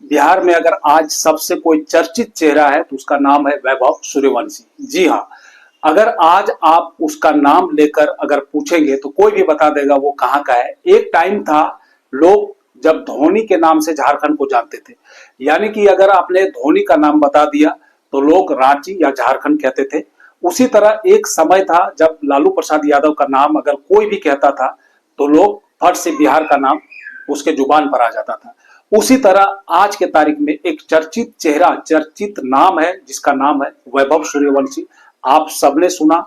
बिहार में अगर आज सबसे कोई चर्चित चेहरा है तो उसका नाम है वैभव सूर्यवंशी। जी हाँ, अगर आज आप उसका नाम लेकर अगर पूछेंगे तो कोई भी बता देगा वो कहाँ का है। एक टाइम था लोग जब धोनी के नाम से झारखंड को जानते थे, यानी कि अगर आपने धोनी का नाम बता दिया तो लोग रांची या झारखंड कहते थे। उसी तरह एक समय था जब लालू प्रसाद यादव का नाम अगर कोई भी कहता था तो लोग फट से बिहार का नाम उसके जुबान पर आ जाता था। उसी तरह आज के तारीख में एक चर्चित चेहरा, चर्चित नाम है जिसका नाम है वैभव सूर्यवंशी। आप सबने सुना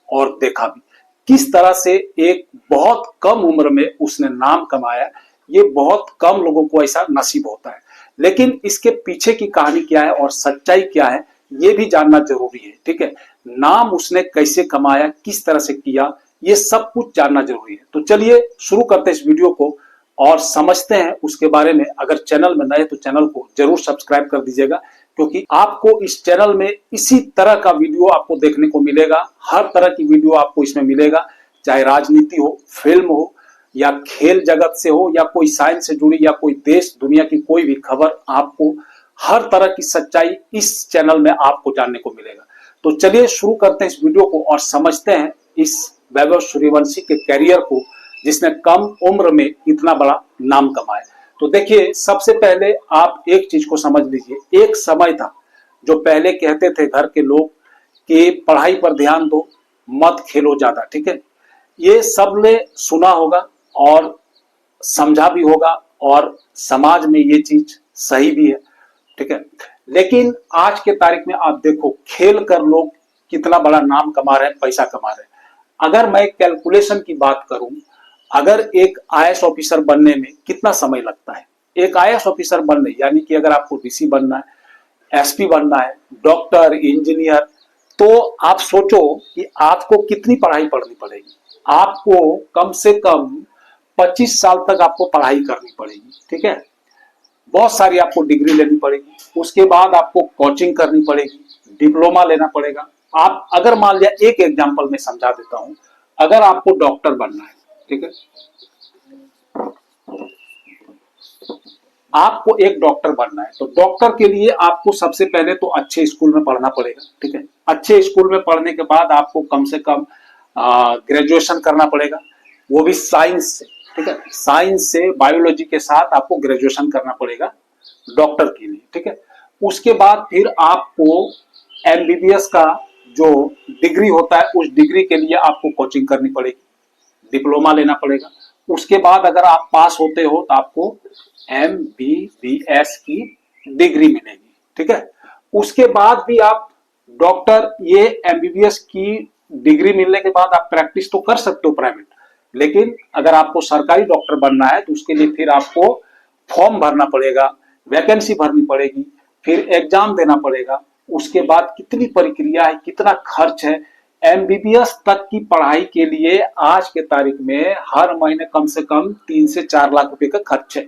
और देखा भी किस तरह से एक बहुत कम उम्र में उसने नाम कमाया। ये बहुत कम लोगों को ऐसा नसीब होता है, लेकिन इसके पीछे की कहानी क्या है और सच्चाई क्या है ये भी जानना जरूरी है। ठीक है, नाम उसने कैसे कमाया, किस तरह से किया, ये सब कुछ जानना जरूरी है। तो चलिए शुरू करते हैं इस वीडियो को और समझते हैं उसके बारे में। अगर चैनल में नए तो चैनल को जरूर सब्सक्राइब कर दीजिएगा, क्योंकि आपको इस चैनल में इसी तरह का वीडियो आपको देखने को मिलेगा। हर तरह की वीडियो आपको इसमें मिलेगा, चाहे राजनीति हो, फिल्म हो, या खेल जगत से हो, या कोई साइंस से जुड़ी, या कोई देश दुनिया की कोई भी खबर, आपको हर तरह की सच्चाई इस चैनल में आपको जानने को मिलेगा। तो चलिए शुरू करते हैं इस वीडियो को और समझते हैं इस वैभव सूर्यवंशी के कैरियर को, जिसने कम उम्र में इतना बड़ा नाम कमाया। तो देखिए, सबसे पहले आप एक चीज को समझ लीजिए। एक समय था जो पहले कहते थे घर के लोग कि पढ़ाई पर ध्यान दो, मत खेलो ज्यादा। ठीक है, ये सबने सुना होगा और समझा भी होगा और समाज में ये चीज सही भी है। ठीक है, लेकिन आज के तारीख में आप देखो, खेल कर लोग कितना बड़ा नाम कमा रहे हैं, पैसा कमा रहे हैं। अगर मैं कैलकुलेशन की बात करूं, अगर एक आईएएस ऑफिसर बनने में कितना समय लगता है, एक आईएएस ऑफिसर बनने, यानी कि अगर आपको डीसी बनना है, एसपी बनना है, डॉक्टर, इंजीनियर, तो आप सोचो कि आपको कितनी पढ़ाई पढ़नी पड़ेगी। आपको कम से कम 25 साल तक आपको पढ़ाई करनी पड़ेगी। ठीक है, बहुत सारी आपको डिग्री लेनी पड़ेगी, उसके बाद आपको कोचिंग करनी पड़ेगी, डिप्लोमा लेना पड़ेगा। आप अगर मान लिया, एक एग्जांपल में समझा देता हूं, अगर आपको डॉक्टर बनना है, ठीक है, आपको एक डॉक्टर बनना है, तो डॉक्टर के लिए आपको सबसे पहले तो अच्छे स्कूल में पढ़ना पड़ेगा। ठीक है, अच्छे स्कूल में पढ़ने के बाद आपको कम से कम ग्रेजुएशन करना पड़ेगा, वो भी साइंस से। ठीक है, साइंस से बायोलॉजी के साथ आपको ग्रेजुएशन करना पड़ेगा डॉक्टर के लिए। ठीक है, उसके बाद फिर आपको एमबीबीएस का जो डिग्री होता है, उस डिग्री के लिए आपको कोचिंग करनी पड़ेगी, डिप्लोमा लेना पड़ेगा। उसके बाद अगर आप पास होते हो तो आपको एमबीबीएस की डिग्री मिलेगी। ठीक है, उसके बाद भी आप डॉक्टर, ये एमबीबीएस की डिग्री मिलने के बाद आप प्रैक्टिस तो कर सकते हो प्राइवेट, लेकिन अगर आपको सरकारी डॉक्टर बनना है तो उसके लिए फिर आपको फॉर्म भरना पड़ेगा, वैकेंसी भरनी पड़ेगी, फिर एग्जाम देना पड़ेगा। उसके बाद कितनी प्रक्रिया है, कितना खर्च है। एमबीबीएस तक की पढ़ाई के लिए आज के तारीख में हर महीने कम से कम 3 से 4 लाख रुपए का खर्च है।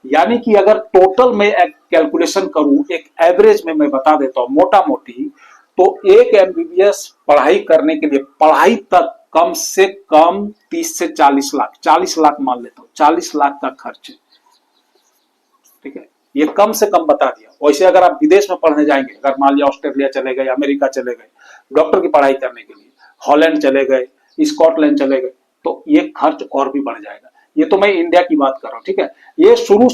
यानी कि अगर टोटल में कैलकुलेशन करूं, एक एवरेज में मैं बता देता हूं मोटा मोटी, तो एक एमबीबीएस पढ़ाई करने के लिए, पढ़ाई तक कम से कम 30 से 40 लाख, 40 लाख मान लेता हूं, 40 लाख का खर्च है। ठीक है, ये कम से कम बता दिया। वैसे अगर आप विदेश में पढ़ने जाएंगे, अगर मान लिया ऑस्ट्रेलिया चले गए, अमेरिका चले गए डॉक्टर की पढ़ाई करने के लिए, हॉलैंड चले गए, स्कॉटलैंड चले गए, तो ये खर्च और भी बढ़ जाएगा। ये तो मैं इंडिया की बात कर रहा हूं। ठीक है, ये शुरू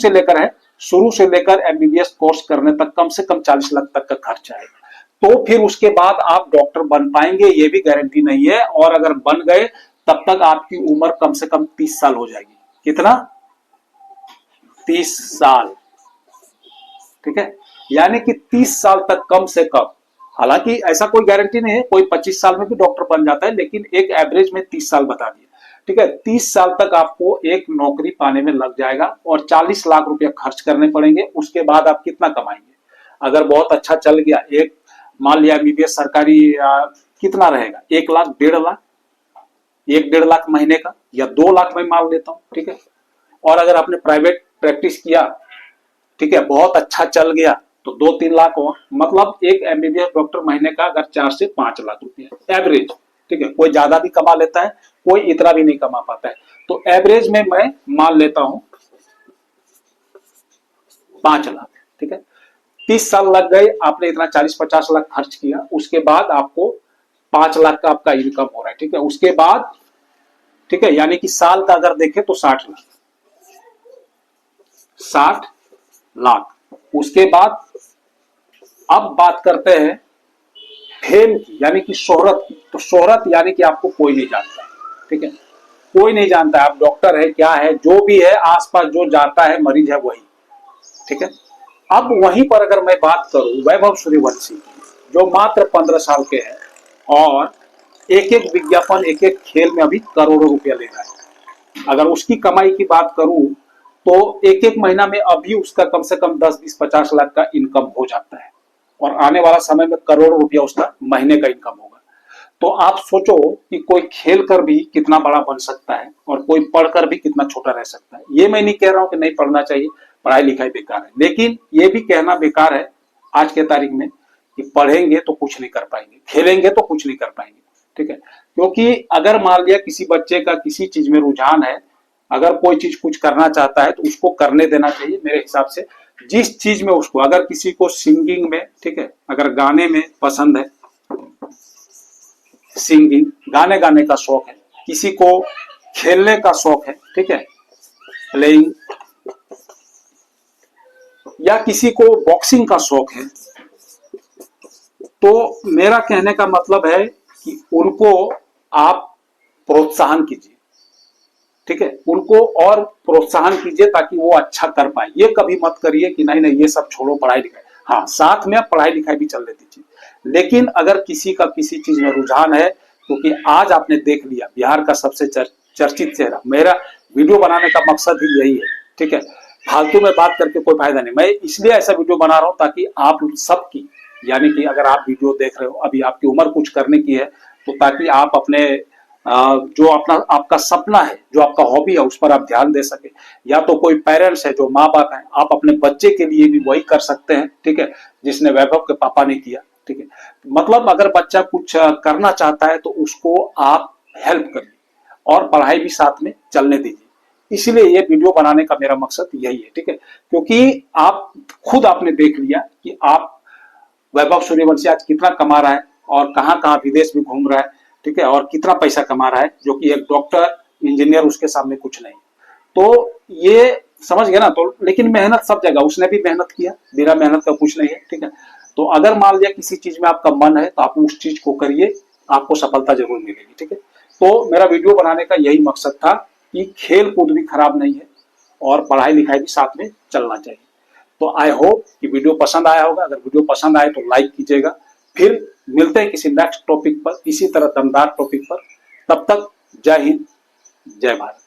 से लेकर एमबीबीएस कोर्स करने तक कम से कम 40 लाख तक का खर्च आएगा। तो फिर उसके बाद आप डॉक्टर बन पाएंगे ये भी गारंटी नहीं है, और अगर बन गए तब तक आपकी उम्र कम से कम 30 साल हो जाएगी। कितना? 30 साल। ठीक है, यानी कि 30 साल तक कम से कम, हालांकि ऐसा कोई गारंटी नहीं है, कोई 25 साल में भी डॉक्टर बन जाता है, लेकिन एक एवरेज में 30 साल बता दिया। ठीक है, 30 साल तक आपको एक नौकरी पाने में लग जाएगा और 40 लाख रुपया खर्च करने पड़ेंगे। उसके बाद आप कितना कमाएंगे? अगर बहुत अच्छा चल गया, एक मान लिया एमबीबीएस सरकारी, कितना रहेगा? 1 लाख, 1.5 लाख, 1-1.5 लाख महीने का, या 2 लाख में मान लेता हूं। ठीक है, और अगर आपने प्राइवेट प्रैक्टिस किया, ठीक है, बहुत अच्छा चल गया, तो 2-3 लाख हुआ। मतलब एक एमबीबीएस डॉक्टर महीने का अगर 4 से 5 लाख रुपया एवरेज। ठीक है, कोई ज्यादा भी कमा लेता है, कोई इतना भी नहीं कमा पाता है, तो एवरेज में मैं मान लेता हूं 5 लाख। ठीक है। 30 साल लग गए, आपने इतना 40-50 लाख खर्च किया, उसके बाद आपको 5 लाख का आपका इनकम हो रहा है, ठीक है। उसके बाद, ठीक है, यानी कि साल का अगर देखें तो 60 लाख, 60 लाख। उसके बाद अब बात करते हैं फेम की, यानी कि शोहरत की। तो शोहरत यानी कि आपको कोई नहीं जानता, ठीक है, कोई नहीं जानता। आप डॉक्टर है, क्या है, जो भी है, आसपास जो जाता है मरीज है वही, ठीक है। अब वहीं पर अगर मैं बात करूं वैभव सूर्यवंशी की, जो मात्र 15 साल के हैं और एक एक विज्ञापन, एक एक खेल में अभी करोड़ों रुपया ले रहा है। अगर उसकी कमाई की बात करूं तो एक एक महीना में अभी उसका कम से कम 10-20-50 लाख का इनकम हो जाता है, और आने वाला समय में करोड़ों रुपया उसका महीने का इनकम होगा। तो आप सोचो कि कोई खेल कर भी कितना बड़ा बन सकता है और कोई पढ़कर भी कितना छोटा रह सकता है। ये मैं नहीं कह रहा हूं कि नहीं पढ़ना चाहिए, पढ़ाई लिखाई बेकार है, लेकिन ये भी कहना बेकार है आज के तारीख में कि पढ़ेंगे तो कुछ नहीं कर पाएंगे, खेलेंगे तो कुछ नहीं कर पाएंगे, ठीक है। क्योंकि अगर मान लिया किसी बच्चे का किसी चीज में रुझान है, अगर कोई चीज कुछ करना चाहता है तो उसको करने देना चाहिए मेरे हिसाब से। जिस चीज में उसको, अगर किसी को सिंगिंग में, ठीक है, अगर गाने में पसंद है, सिंगिंग, गाने गाने का शौक है, किसी को खेलने का शौक है, ठीक है, प्लेइंग, या किसी को बॉक्सिंग का शौक है, तो मेरा कहने का मतलब है कि उनको आप प्रोत्साहन कीजिए, ठीक है, उनको और प्रोत्साहन कीजिए ताकि वो अच्छा कर पाए। ये कभी मत करिए कि नहीं नहीं ये सब छोड़ो, पढ़ाई लिखाई, हाँ साथ में पढ़ाई लिखाई भी चलने दीजिए, लेकिन अगर किसी का किसी चीज में रुझान है, क्योंकि आज आपने देख लिया बिहार का सबसे चर्चित चेहरा, मेरा वीडियो बनाने का मकसद ही यही है, ठीक है, फालतू में बात करके कोई फायदा नहीं। मैं इसलिए ऐसा वीडियो बना रहा हूं ताकि आप सबकी, यानी कि अगर आप वीडियो देख रहे हो, अभी आपकी उम्र कुछ करने की है, तो ताकि आप अपने जो अपना आपका सपना है, जो आपका हॉबी है, उस पर आप ध्यान दे सके। या तो कोई पेरेंट्स है, जो माँ बाप है, आप अपने बच्चे के लिए भी वही कर सकते हैं, ठीक है, जिसने वैभव के पापा ने किया, ठीक है। मतलब अगर बच्चा कुछ करना चाहता है तो उसको आप हेल्प करिए और पढ़ाई भी साथ में चलने दीजिए। इसलिए ये वीडियो बनाने का मेरा मकसद यही है, ठीक है, क्योंकि आप खुद आपने देख लिया कि आप वैभव सूर्यवंशी आज कितना कमा रहा है और कहां कहां विदेश में घूम रहा है, ठीक है, और कितना पैसा कमा रहा है, जो कि एक डॉक्टर इंजीनियर उसके सामने कुछ नहीं। तो ये समझ गए ना। तो लेकिन मेहनत सब जगह, उसने भी मेहनत किया, बिना मेहनत का कुछ नहीं है, ठीक है। तो अगर मान लिया किसी चीज में आपका मन है तो आप उस चीज को करिए, आपको सफलता जरूर मिलेगी, ठीक है। तो मेरा वीडियो बनाने का यही मकसद था कि खेल कूद भी खराब नहीं है और पढ़ाई लिखाई भी साथ में चलना चाहिए। तो आई होप कि वीडियो पसंद आया होगा। अगर वीडियो पसंद आए तो लाइक कीजिएगा। फिर मिलते हैं किसी नेक्स्ट टॉपिक पर, इसी तरह दमदार टॉपिक पर। तब तक जय हिंद, जय भारत।